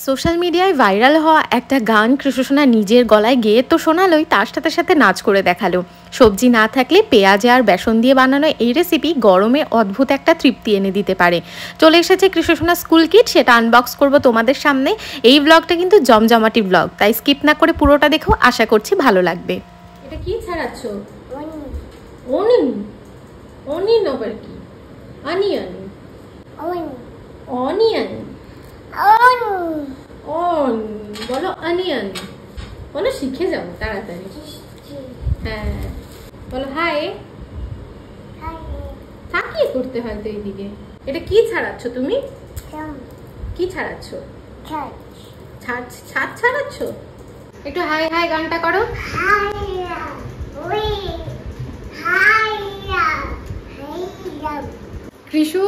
Social মিডিয়ায় viral হওয়া একটা গান কৃষ্ণসোনা নিজের গলায় গেয়ে তো শোনালোই, তার সাথে সাথে নাচ করে দেখালো। সবজি না থাকলে পেঁয়াজে আর বেসন দিয়ে বানানো এই রেসিপি গরমে অদ্ভুত একটা তৃপ্তি এনে দিতে পারে। চলে এসেছে কৃষ্ণসোনা স্কুল কিট, সেটা আনবক্স করব তোমাদের সামনে। এই ব্লগটা কিন্তু জমজমাটি ব্লগ, তাই স্কিপ না করে পুরোটা দেখো, আশা করছি ভালো লাগবে। এটা কি ছাড়াচ্ছ? অনিয়ন। অনিয়ন আবার কি? অনিয়ন। অনিয়ন। অন বলো, অনিয়ন বলো, শিখে যাও তাড়াতাড়ি। হ্যাঁ বলো হাই। তাকিয়ে করতে হয় তো এইদিকে। এটা কি ছাড়াচ্ছ তুমি? কি ছাড়াচ্ছ? ছাদ ছাড়াচ্ছ? একটু হাই হাই গানটা করো। কৃষু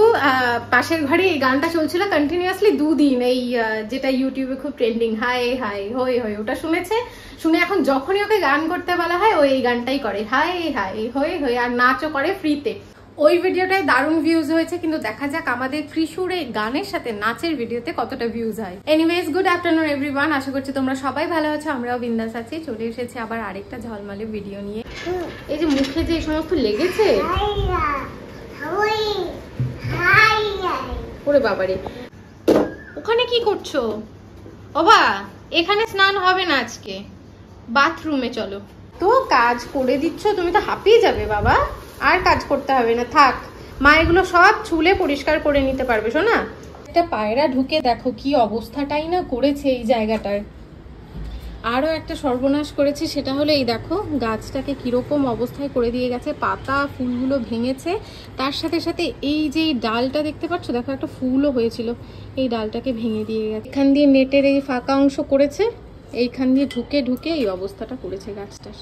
পাশের ঘরে এই গানটা চলছিল কন্টিনিউয়াসলি দুদিন, এই যেটা ইউটিউবে খুব ট্রেন্ডিং, হাই হাই হই হই, ওটা শুনেছে। শুনে এখন যখনই ওকে গান করতে বলা হয় ও এই গানটাই করে, হাই হাই হই হই, আর নাচও করে ফ্রিতে। ওই ভিডিওটায় দারুণ ভিউজ হয়েছে, কিন্তু দেখা যাক আমাদের কৃষুর এই গানের সাথে নাচের ভিডিওতে কতটা ভিউজ হয়। এনিওয়েজ, গুড আফটারনুন এভরিওয়ান, আশা করছি তোমরা সবাই ভালো আছো, আমরাও বিন্দাস আছি। চলে এসেছি আবার আরেকটা ঝলমলে ভিডিও নিয়ে। এই যে মুখে যে সমস্ত লেগেছে, ওরে বাবারে, ওখানে কি করছো? ওবা, এখানে স্নান হবে না আজকে, বাথরুমে চলো। তো কাজ করে দিচ্ছ, তুমি তো হাঁপিয়ে যাবে বাবা, আর কাজ করতে হবে না, থাক। মা এগুলো সব ছুলে পরিষ্কার করে নিতে পারবে শোনা। একটা পায়রা ঢুকে দেখো কি অবস্থাটাই না করেছে এই জায়গাটায়। আরও একটা সর্বনাশ করেছে, সেটা হলো এই দেখো গাছটাকে কিরকম অবস্থায় করে দিয়ে গেছে, পাতা ফুলগুলো ভেঙেছে। তার সাথে সাথে এই যে ডালটা দেখতে পাচ্ছ, দেখো একটা ফুলও হয়েছিল, এই ডালটাকে ভেঙে দিয়ে গেছে। এখান দিয়ে নেটের এই ফাঁকা অংশ করেছে, এইখান দিয়ে ঢুকে ঢুকে এই অবস্থাটা করেছে গাছটার।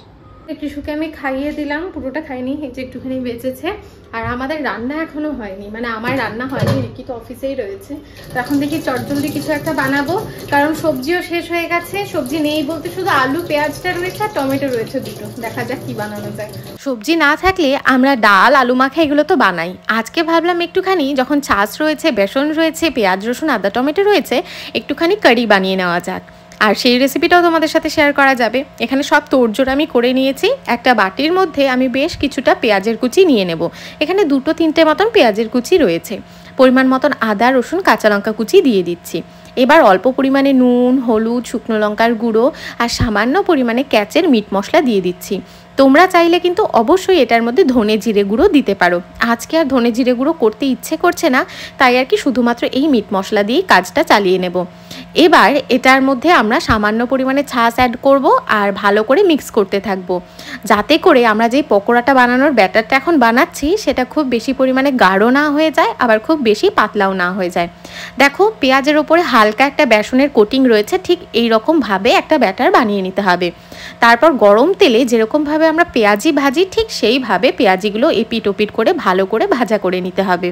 কৃষুকে আমি খাইয়ে দিলাম, পুরোটা খাইনি, এই যে একটুখানি বেঁচেছে। আর আমাদের রান্না এখনো হয়নি, মানে আমার রান্না হয়নি, রিকি তো অফিসেই রয়েছে। তো এখন দেখি চটজলদি কিছু একটা বানাবো, কারণ সবজিও শেষ হয়ে গেছে। সবজি নেই বলতে শুধু আলু পেঁয়াজটা রয়েছে আর টমেটো রয়েছে দুটো, দেখা যাক কি বানানো যায়। সবজি না থাকলে আমরা ডাল আলু মাখা এগুলো তো বানাই। আজকে ভাবলাম একটুখানি, যখন ছাঁচ রয়েছে, বেসন রয়েছে, পেঁয়াজ রসুন আদা টমেটো রয়েছে, একটুখানি কারি বানিয়ে নেওয়া যাক। আর সেই রেসিপিটাও তোমাদের সাথে শেয়ার করা যাবে। এখানে সব তোড়জোড় আমি করে নিয়েছি। একটা বাটির মধ্যে আমি বেশ কিছুটা পেঁয়াজের কুচি নিয়ে নেব। এখানে 2-3টে মতন পেঁয়াজের কুচি রয়েছে। পরিমাণ মতন আদা রসুন কাঁচা লঙ্কা কুচি দিয়ে দিচ্ছি। এবার অল্প পরিমাণে নুন, হলুদ, শুকনো লঙ্কার গুঁড়ো আর সামান্য পরিমাণে ক্যাচের মিট মশলা দিয়ে দিচ্ছি। তোমরা চাইলে কিন্তু অবশ্যই এটার মধ্যে ধনে জিরে গুঁড়ো দিতে পারো। আজকে আর ধনে জিরে গুঁড়ো করতে ইচ্ছে করছে না, তাই আর কি শুধুমাত্র এই মিট মশলা দিয়েই কাজটা চালিয়ে নেব। এবার এটার মধ্যে আমরা সামান্য পরিমাণে ছাঁচ অ্যাড করব আর ভালো করে মিক্স করতে থাকবো, যাতে করে আমরা যেই পকোড়াটা বানানোর ব্যাটারটা এখন বানাচ্ছি সেটা খুব বেশি পরিমাণে গাঢ় না হয়ে যায়, আবার খুব বেশি পাতলাও না হয়ে যায়। দেখো পেঁয়াজের ওপরে হালকা একটা বেসনের কোটিং রয়েছে, ঠিক এই রকমভাবে একটা ব্যাটার বানিয়ে নিতে হবে। তারপর গরম তেলে যেরকমভাবে আমরা পেঁয়াজি ভাজি, ঠিক সেইভাবে পেঁয়াজিগুলো এপিট ওপিট করে ভালো করে ভাজা করে নিতে হবে।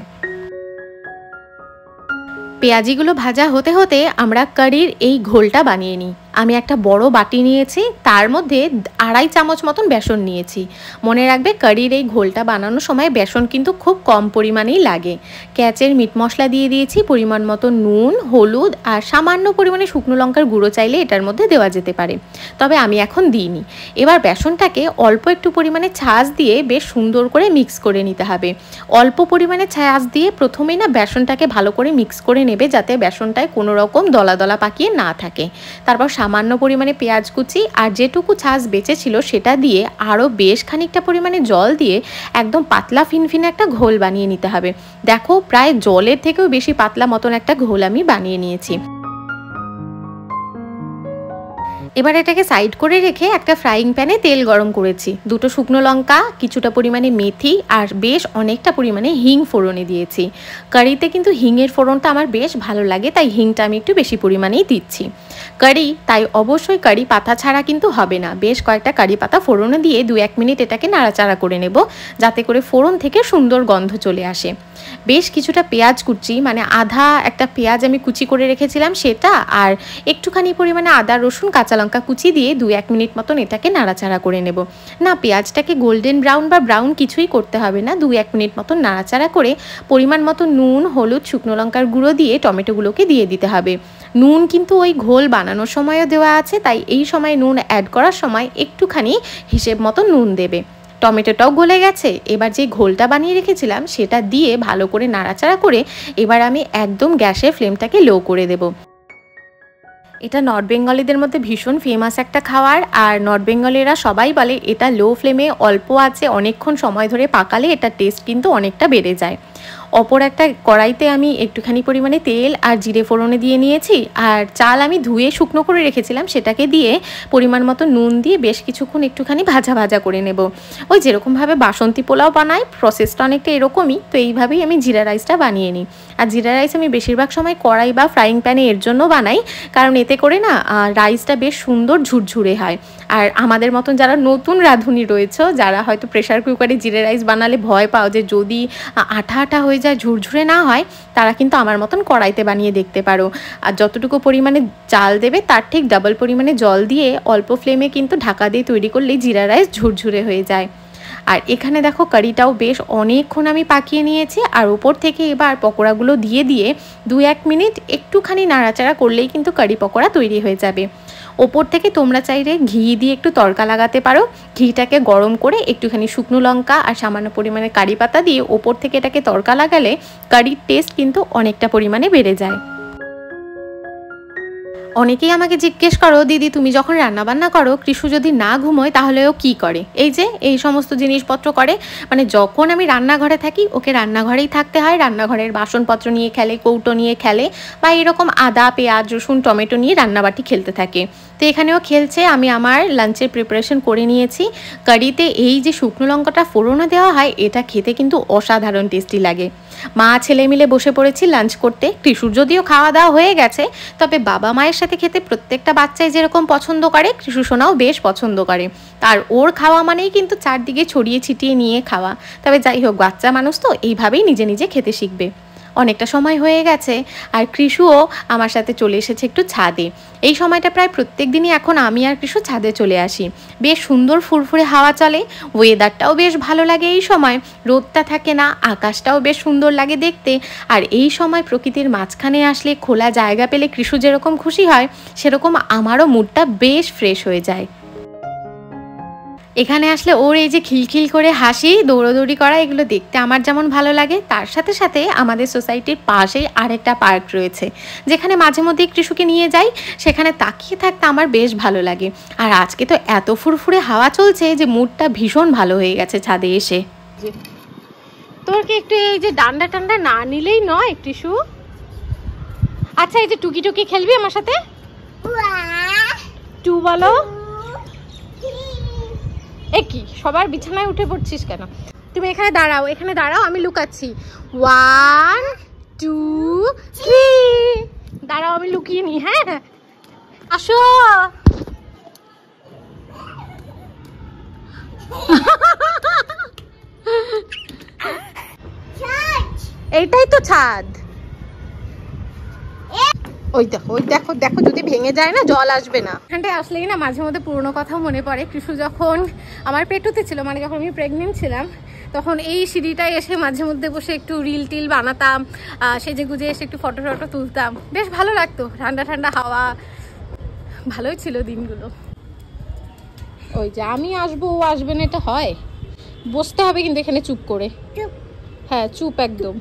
পেঁয়াজিগুলো ভাজা হতে হতে আমরা কারির এই ঘোলটা বানিয়ে নিই। আমি একটা বড় বাটি নিয়েছি, তার মধ্যে 2.5 চামচ মতন বেসন নিয়েছি। মনে রাখবে কারির এই ঘোলটা বানানোর সময় বেসন কিন্তু খুব কম পরিমাণেই লাগে। ক্যাচের মিট মশলা দিয়ে দিয়েছি, পরিমাণ মতো নুন, হলুদ আর সামান্য পরিমাণে শুকনো লঙ্কার গুঁড়ো চাইলে এটার মধ্যে দেওয়া যেতে পারে, তবে আমি এখন দিইনি। এবার বেসনটাকে অল্প একটু পরিমাণে ছাঁচ দিয়ে বেশ সুন্দর করে মিক্স করে নিতে হবে। অল্প পরিমাণে ছাঁচ দিয়ে প্রথমেই না বেসনটাকে ভালো করে মিক্স করে নেবে, যাতে বেসনটায় কোনো রকম দলা দলা পাকিয়ে না থাকে। তারপর সামান্য পরিমাণে পেঁয়াজ কুচি আর যেটুকু ছাঁচ বেঁচে ছিল সেটা দিয়ে আরও বেশ খানিকটা পরিমাণে জল দিয়ে একদম পাতলা ফিনফিনে একটা ঘোল বানিয়ে নিতে হবে। দেখো প্রায় জলের থেকেও বেশি পাতলা মতন একটা ঘোল আমি বানিয়ে নিয়েছি। এবার এটাকে সাইড করে রেখে একটা ফ্রাইং প্যানে তেল গরম করেছি। 2টো শুকনো লঙ্কা, কিছুটা পরিমাণে মেথি আর বেশ অনেকটা পরিমাণে হিং ফোড়নে দিয়েছি। কারিতে কিন্তু হিংয়ের ফোড়নটা আমার বেশ ভালো লাগে, তাই হিংটা আমি একটু বেশি পরিমাণেই দিচ্ছি। কারি, তাই অবশ্যই কারি পাতা ছাড়া কিন্তু হবে না। বেশ কয়েকটা কারি পাতা ফোড়নে দিয়ে 2-1 মিনিট এটাকে নাড়াচাড়া করে নেব, যাতে করে ফোড়ন থেকে সুন্দর গন্ধ চলে আসে। বেশ কিছুটা পেঁয়াজ কুচি, মানে আধা একটা পেঁয়াজ আমি কুচি করে রেখেছিলাম সেটা, আর একটুখানি পরিমাণে আদা রসুন কাঁচা লঙ্কা কুচি দিয়ে 2-1 মিনিট মতন এটাকে নাড়াচাড়া করে নেব। না, পেঁয়াজটাকে গোল্ডেন ব্রাউন বা ব্রাউন কিছুই করতে হবে না, 2-1 মিনিট মতন নাড়াচাড়া করে পরিমাণ মতো নুন, হলুদ, শুকনো লঙ্কার গুঁড়ো দিয়ে টমেটোগুলোকে দিয়ে দিতে হবে। নুন কিন্তু ওই ঘোল বানানোর সময়ও দেওয়া আছে, তাই এই সময় নুন অ্যাড করার সময় একটুখানি হিসেব মতো নুন দেবে। টমেটোটাও গলে গেছে, এবার যে ঘোলটা বানিয়ে রেখেছিলাম সেটা দিয়ে ভালো করে নাড়াচাড়া করে এবার আমি একদম গ্যাসের ফ্লেমটাকে লো করে দেব। এটা নর্থ বেঙ্গলিদের মধ্যে ভীষণ ফেমাস একটা খাবার, আর নর্থ বেঙ্গলিরা সবাই বলে এটা লো ফ্লেমে অল্প আছে অনেকক্ষণ সময় ধরে পাকালে এটার টেস্ট কিন্তু অনেকটা বেড়ে যায়। অপর একটা কড়াইতে আমি একটুখানি পরিমাণে তেল আর জিরে ফোড়নে দিয়ে নিয়েছি, আর চাল আমি ধুয়ে শুকনো করে রেখেছিলাম সেটাকে দিয়ে পরিমাণ মতো নুন দিয়ে বেশ কিছুক্ষণ একটুখানি ভাজা ভাজা করে নেব। ওই যেরকমভাবে বাসন্তী পোলাও বানাই প্রসেসটা অনেকটা এরকমই, তো এইভাবেই আমি জিরা রাইসটা বানিয়ে নিই। আর জিরা রাইস আমি বেশিরভাগ সময় কড়াই বা ফ্রাইং প্যানে এর জন্য বানাই, কারণ এতে করে না রাইসটা বেশ সুন্দর ঝুরঝুরে হয়। আর আমাদের মতন যারা নতুন রাঁধুনি রয়েছে, যারা হয়তো প্রেশার কুকারে জিরা রাইস বানালে ভয় পাও যে যদি আঠা আঠা হয়ে যায়, ঝুরঝুরে না হয়, তারা কিন্তু আমার মতন কড়াইতে বানিয়ে দেখতে পারো। আর যতটুকু পরিমাণে চাল দেবে তার ঠিক ডাবল পরিমাণে জল দিয়ে অল্প ফ্লেমে কিন্তু ঢাকা দিয়ে তৈরি করলেই জিরা রাইস ঝুরঝুরে হয়ে যায়। আর এখানে দেখো কারিটাও বেশ অনেকক্ষণ আমি পাকিয়ে নিয়েছি, আর উপর থেকে এবার পকোড়াগুলো দিয়ে 2-1 মিনিট একটুখানি নাড়াচাড়া করলেই কিন্তু কারি পকোড়া তৈরি হয়ে যাবে। ওপর থেকে তোমরা চাইলে ঘি দিয়ে একটু তড়কা লাগাতে পারো। ঘিটাকে গরম করে একটুখানি শুকনো লঙ্কা আর সামান্য পরিমাণে কারি পাতা দিয়ে ওপর থেকে এটাকে তড়কা লাগালে কারির টেস্ট কিন্তু অনেকটা পরিমাণে বেড়ে যায়। অনেকেই আমাকে জিজ্ঞেস করো, দিদি তুমি যখন রান্নাবান্না করো কৃষু যদি না ঘুমোয় তাহলে ও কী করে? এই যে এই সমস্ত জিনিসপত্র করে, মানে যখন আমি রান্নাঘরে থাকি ওকে রান্নাঘরেই থাকতে হয়, রান্নাঘরের বাসনপত্র নিয়ে খেলে, কৌটো নিয়ে খেলে, বা এরকম আদা পেঁয়াজ রসুন টমেটো নিয়ে রান্নাবাটি খেলতে থাকে। তো এখানেও খেলছে। আমি আমার লাঞ্চের প্রিপারেশন করে নিয়েছি। কারিতে এই যে শুকনো লঙ্কাটা ফোড়নে দেওয়া হয় এটা খেতে কিন্তু অসাধারণ টেস্টি লাগে। মা ছেলে মিলে বসে পড়েছি লাঞ্চ করতে। কৃষুর যদিও খাওয়া দাওয়া হয়ে গেছে, তবে বাবা মায়ের সাথে খেতে প্রত্যেকটা বাচ্চাই যেরকম পছন্দ করে কৃষু সোনাও বেশ পছন্দ করে। আর ওর খাওয়া মানেই কিন্তু চারদিকে ছড়িয়ে ছিটিয়ে নিয়ে খাওয়া। তবে যাই হোক, বাচ্চা মানুষ তো এইভাবেই নিজে নিজে খেতে শিখবে। অনেকটা সময় হয়ে গেছে আর কৃষুও আমার সাথে চলে এসেছে একটু ছাদে। এই সময়টা প্রায় প্রত্যেক দিনই এখন আমি আর কৃষু ছাদে চলে আসি। বেশ সুন্দর ফুরফুরে হাওয়া চলে, ওয়েদারটাও বেশ ভালো লাগে এই সময়, রোদটা থাকে না, আকাশটাও বেশ সুন্দর লাগে দেখতে। আর এই সময় প্রকৃতির মাঝখানে আসলে, খোলা জায়গা পেলে কৃষু যেরকম খুশি হয় সেরকম আমারও মুডটা বেশ ফ্রেশ হয়ে যায়। এখানে আসলে ওর এই যে খিলখিল করে হাসি, দৌড়োদৌড়ি করা, এগুলো দেখতে আমার যেমন ভালো লাগে, তার সাথে সাথে আমাদের সোসাইটির পাশেই আরেকটা পার্ক রয়েছে যেখানে মাঝে মধ্যে কৃষুকে নিয়ে যাই। সেখানে তাকিয়ে থাকতে আমার বেশ ভালো লাগে। আর আজকে তো এত ফুরফুরে হাওয়া চলছে যে মুডটা ভীষণ ভালো হয়ে গেছে ছাদে এসে। তোর কি একটু এই যে ডান্ডা টান্ডা না নিলেই নয় কৃষু? আচ্ছা, এই যে টুকি টুকি খেলবি আমার সাথে? টু বলো। এ কি, সবার বিছানায় উঠে পড়ছিস কেন? তুমি এখানে দাঁড়াও, এখানে দাঁড়াও, আমি লুকাচ্ছি। 1 2 3 দাঁড়াও, আমি লুকিয়ে নি। হ্যাঁ, আসো। এইটাই তো ছাদ। ওই দেখো, ওই দেখো, দেখো যদি ভেঙে যায় না, জল আসবে না। এখানটায় আসলেই না মাঝে মধ্যে পুরোনো কথা মনে পড়ে। কৃষু যখন আমার পেটুতে ছিল, মানে যখন আমি প্রেগনেন্ট ছিলাম, তখন এই সিঁড়িটায় এসে মাঝে মধ্যে বসে একটু রিল টিল বানাতাম, সেজে গুজে এসে একটু ফটো টটো তুলতাম। বেশ ভালো লাগতো, ঠান্ডা ঠান্ডা হাওয়া, ভালোই ছিল দিনগুলো। ওই যে আমি আসবো ও আসবে না, এটা হয়? বসতে হবে কিন্তু এখানে চুপ করে। হ্যাঁ, চুপ একদম।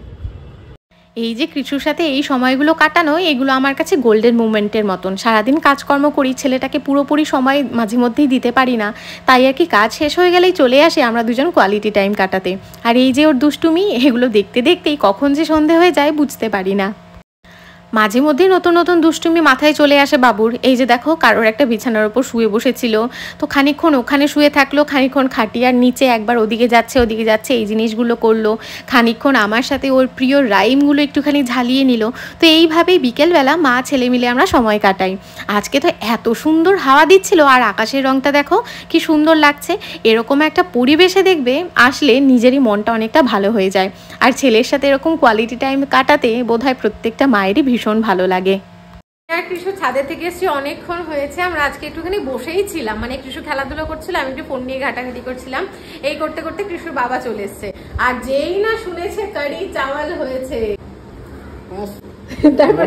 এই যে কৃষুর সাথে এই সময়গুলো কাটানো, এগুলো আমার কাছে গোল্ডেন মুমেন্টের মতন। সারাদিন কাজকর্ম করি, ছেলেটাকে পুরোপুরি সময় মাঝে মধ্যেই দিতে পারি না, তাই আর কি কাজ শেষ হয়ে গেলেই চলে আসি আমরা দুজন কোয়ালিটি টাইম কাটাতে। আর এই যে ওর দুষ্টুমি, এগুলো দেখতে দেখতেই কখন যে সন্ধে হয়ে যায় বুঝতে পারি না। মাঝে মধ্যেই নতুন নতুন দুষ্টুমি মাথায় চলে আসে বাবুর। এই যে দেখো কারোর একটা বিছানার ওপর শুয়ে বসেছিল, তো খানিকক্ষণ ওখানে শুয়ে থাকলো, খানিকক্ষণ খাটিয়ার নিচে একবার ওদিকে যাচ্ছে এই জিনিসগুলো করলো, খানিকক্ষণ আমার সাথে ওর প্রিয় রাইমগুলো একটুখানি ঝালিয়ে নিল। তো এইভাবেই বিকেলবেলা মা ছেলে মিলে আমরা সময় কাটাই। আজকে তো এত সুন্দর হাওয়া দিচ্ছিল, আর আকাশের রংটা দেখো কি সুন্দর লাগছে। এরকম একটা পরিবেশে দেখবে আসলে নিজেরই মনটা অনেকটা ভালো হয়ে যায়। আর ছেলের সাথে এরকম কোয়ালিটি টাইম কাটাতে বোধহয় প্রত্যেকটা মায়েরই ভীষণ ভালো লাগে। কৃষু ছাদের থেকে এসেছি, অনেকক্ষণ হয়েছে। আমরা আজকে একটুখানি বসেই ছিলাম, মানে কৃষু খেলাধুলা করছিল, আমি একটু ফোন নিয়ে ঘাটাঘাটি করছিলাম। এই করতে করতে কৃষুর বাবা চলে এসছে, আর যেই না শুনেছে কারি চাওয়াল হয়েছে তারপর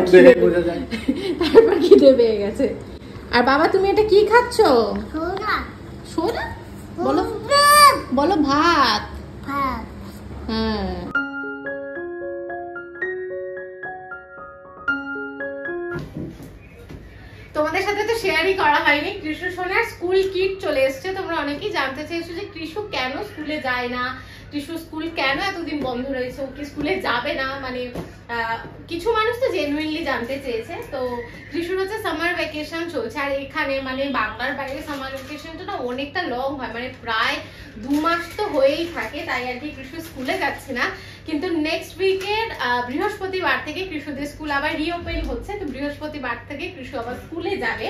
খিদে পেয়ে গেছে। আর বাবা তুমি এটা কি খাচ্ছ? সোনা বলো, বলো ভাত। হ্যাঁ তোমাদের সাথে তো শেয়ারই করা হয়নি, কৃষু সোনার স্কুল কিট চলে এসছে। তোমরা অনেকেই জানতে চেয়েছো যে কৃষু কেন স্কুলে যায় না, কৃষু স্কুল কেন এতদিন বন্ধ রয়েছে, ও কি স্কুলে যাবে না, মানে কিছু মানুষ তো জেনুইনলি জানতে চেয়েছে। তো কৃষুর হচ্ছে সামার ভ্যাকেশন চলছে, আর এখানে মানে বাংলার বাইরে সামার ভ্যাকেশনটা না অনেকটা লং হয়, মানে প্রায় 2 মাস তো হয়েই থাকে। তাই আর কি কৃষু স্কুলে যাচ্ছে না। কিন্তু নেক্সট উইকের বৃহস্পতিবার থেকে কৃষুদের স্কুল আবার রিওপেন হচ্ছে, তো বৃহস্পতিবার থেকে কৃষু আবার স্কুলে যাবে।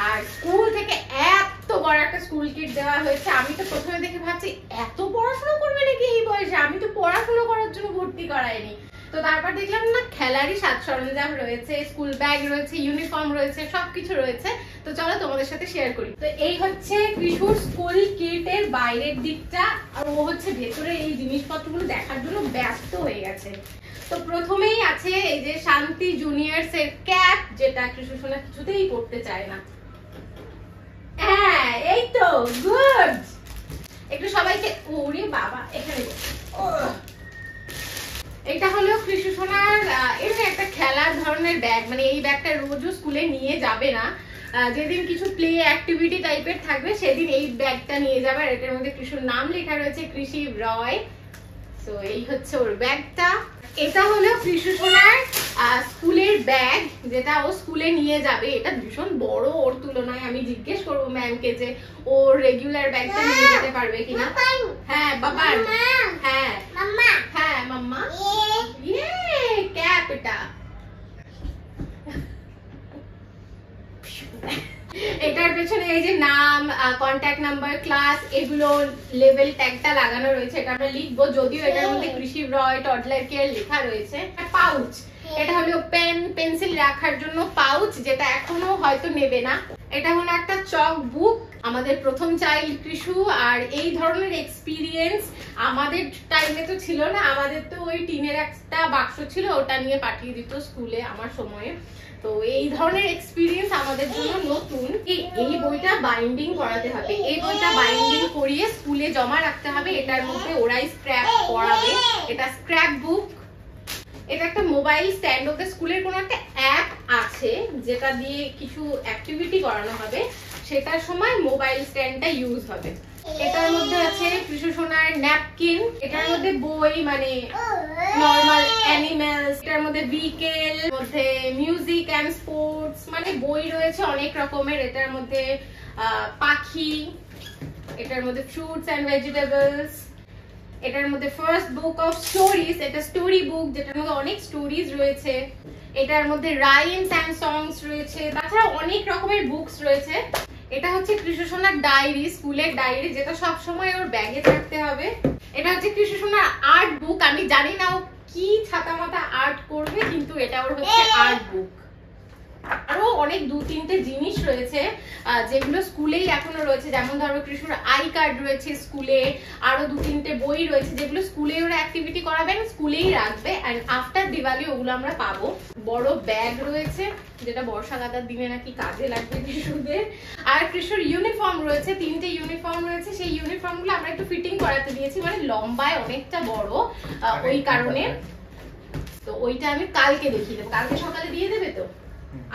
আর স্কুল থেকে এত বড় একটা স্কুল কিট দেওয়া হয়েছে, আমি তো প্রথমে দেখে ভাবছি এত পড়াশোনা করবে নাকি এই বয়সে, আমি তো পড়াশোনা করার জন্য ভর্তি করাইনি। তো তারপর দেখলাম না খেলারই সাজ সরঞ্জাম রয়েছে, স্কুল ব্যাগ রয়েছে, ইউনিফর্ম রয়েছে, সবকিছু রয়েছে। তো চলো তোমাদের সাথে শেয়ার করি। তো এই হচ্ছে কৃষুর স্কুল কিটের বাইরের দিকটা, আর ও হচ্ছে ভেতরে এই জিনিসপত্রগুলো দেখার জন্য ব্যস্ত হয়ে গেছে। তো প্রথমেই আছে এই যে শান্তি জুনিয়র্স এর ক্যাপ, যেটা কৃষু সোনা কিছুতেই পড়তে চায় না। হ্যাঁ এই তো গুড। একটু সবাইকে, ওরে বাবা এখানে, এটা হলো কৃষু সোনার এমনি একটা খেলার ধরনের ব্যাগ, মানে এই ব্যাগটা রোজও স্কুলে নিয়ে যাবে না, যেদিন কিছু প্লে অ্যাক্টিভিটি টাইপের থাকবে সেদিন এই ব্যাগটা নিয়ে যাবে। আর এটার মধ্যে কৃষুর নাম লেখা রয়েছে কৃষি রয়। তো এই হচ্ছে ওর ব্যাগটা। এটা হলো কৃষু সোনার স্কুলের ব্যাগ, যেটা ও স্কুলে নিয়ে যাবে। এটা ভীষণ বড় ওর তুলনায়, আমি জিজ্ঞেস করবো ম্যামকে যে ও রেগুলার ব্যাগটা নিয়ে যেতে পারবে কিনা। হ্যাঁ বাবা, হ্যাঁ হ্যাঁ মাম্মা, ইয়ে ক্যাপ এটা। এটার পেছনে এই যে নাম, কন্ট্যাক্ট নাম্বার, ক্লাস, এগুলো লেভেল ট্যাগটা লাগানো রয়েছে। এটা আমরা লিখবো, যদিও এটার মধ্যে কৃষি রয় টডলার কেয়ার লেখা রয়েছে। পাউচ, এটা হলো পেন পেন্সিল রাখার জন্য পাউচ, যেটা এখনো হয়তো নেবে না। এটা হলো একটা চক বুক, আমাদের প্রথম চাইল্ড কৃষু। আর এই ধরনের এক্সপিরিয়েন্স আমাদের টাইমে তো ছিল না, আমাদের তো ওই টিনের একটা বাক্স ছিল, ওটা নিয়ে পাঠিয়ে দিত স্কুলে আমার সময়ে। তো এই ধরনের এক্সপিরিয়েন্স আমাদের জন্য নতুন। এই বইটা বাইন্ডিং করাতে হবে, এই বইটা বাইন্ডিং করিয়ে স্কুলে জমা রাখতে হবে। এটার মধ্যে ওরাই স্ক্র্যাপ করাবে, এটা স্ক্র্যাপ বুক। এটা একটা মোবাইল স্ট্যান্ড, ওদের স্কুলের কোনো একটা অ্যাপ আছে যেটা দিয়ে কিছু অ্যাক্টিভিটি করানো হবে, সেটার সময় মোবাইল স্ট্যান্ডটা ইউজ হবে। এটার মধ্যে আছে কৃষু সোনার ন্যাপকিন, এটার মধ্যে বই মানে নরমাল অ্যানিমেলস, এটার মধ্যে ভিকেল, মধ্যে মিউজিক এন্ড স্পোর্টস, মানে বই রয়েছে অনেক রকমের। এটার মধ্যে পাখি, এটার মধ্যে ফ্রুটস এন্ড ভেজিটেবলস, এটার মধ্যে ফার্স্ট বুক অফ স্টোরিজ, এটা স্টোরি বুক যেটার মধ্যে অনেক স্টোরিজ রয়েছে। এটার মধ্যে রাইমস এন্ড সংস রয়েছে, তাছাড়া অনেক রকমের বুকস রয়েছে। এটা হচ্ছে কৃষু সোনার ডায়েরি, স্কুলের ডায়েরি, যেটা সব সময় ওর ব্যাগে থাকতে হবে। এটা হচ্ছে কৃষু সোনার আর্ট বুক, আমি জানি না ও কি ছাতা মাথা আর্ট করবে, কিন্তু এটা ওর হচ্ছে আর্ট বুক। আরো অনেক 2-3টে জিনিস রয়েছে যেগুলো স্কুলেই এখনো রয়েছে, যেমন ধরো কৃষুর আই কার্ড রয়েছে স্কুলে, আরো 2-3টে বই রয়েছে যেগুলো স্কুলে ওরা অ্যাক্টিভিটি করাবেন, স্কুলেই রাখবে। এন্ড আফটার দিওয়ালি ওগুলো আমরা পাবো। বড় ব্যাগ রয়েছে, যেটা বর্ষা কাদার দিনে নাকি কাজে লাগবে কৃষুদের। আর কৃষুর ইউনিফর্ম রয়েছে, 3টে ইউনিফর্ম রয়েছে। সেই ইউনিফর্ম গুলো আমরা একটু ফিটিং করাতে দিয়েছি, মানে লম্বায় অনেকটা বড়, ওই কারণে। তো ওইটা আমি কালকে দেখিয়ে দেবো, কালকে সকালে দিয়ে দেবে তো?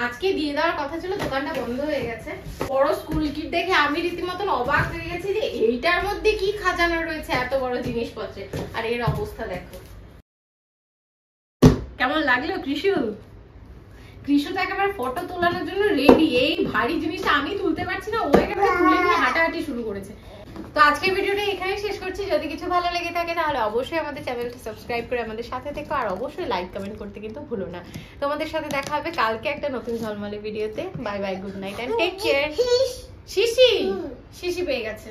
আজকে দিয়ে দেওয়ার কথা ছিল, দোকানটা বন্ধ হয়ে গেছে। বড় স্কুল কিট দেখে আমি রীতিমতন অবাক হয়ে গেছি যে এইটার মধ্যে কি খাজানা রয়েছে এত বড় জিনিসপত্রে। আর এর অবস্থা দেখো, কেমন লাগলো কৃষু? কৃষ্ণ তো একেবারে ফটো তোলানোর জন্য রেডি। এই ভারী জিনিসটা আমি তুলতে পারছি না, ও একেবারে তুলে নিয়ে হাঁটাহাঁটি শুরু করেছে। তো আজকের ভিডিওটা এখানেই শেষ করছি। যদি কিছু ভালো লেগে থাকে তাহলে অবশ্যই আমাদের চ্যানেলটা সাবস্ক্রাইব করে আমাদের সাথে থেকো, আর অবশ্যই লাইক কমেন্ট করতে কিন্তু ভুলো না। তোমাদের সাথে দেখা হবে কালকে একটা নতুন ঝলমলে ভিডিওতে। Bye bye, good night and take care. শিশি শিশি পেয়ে গেছে।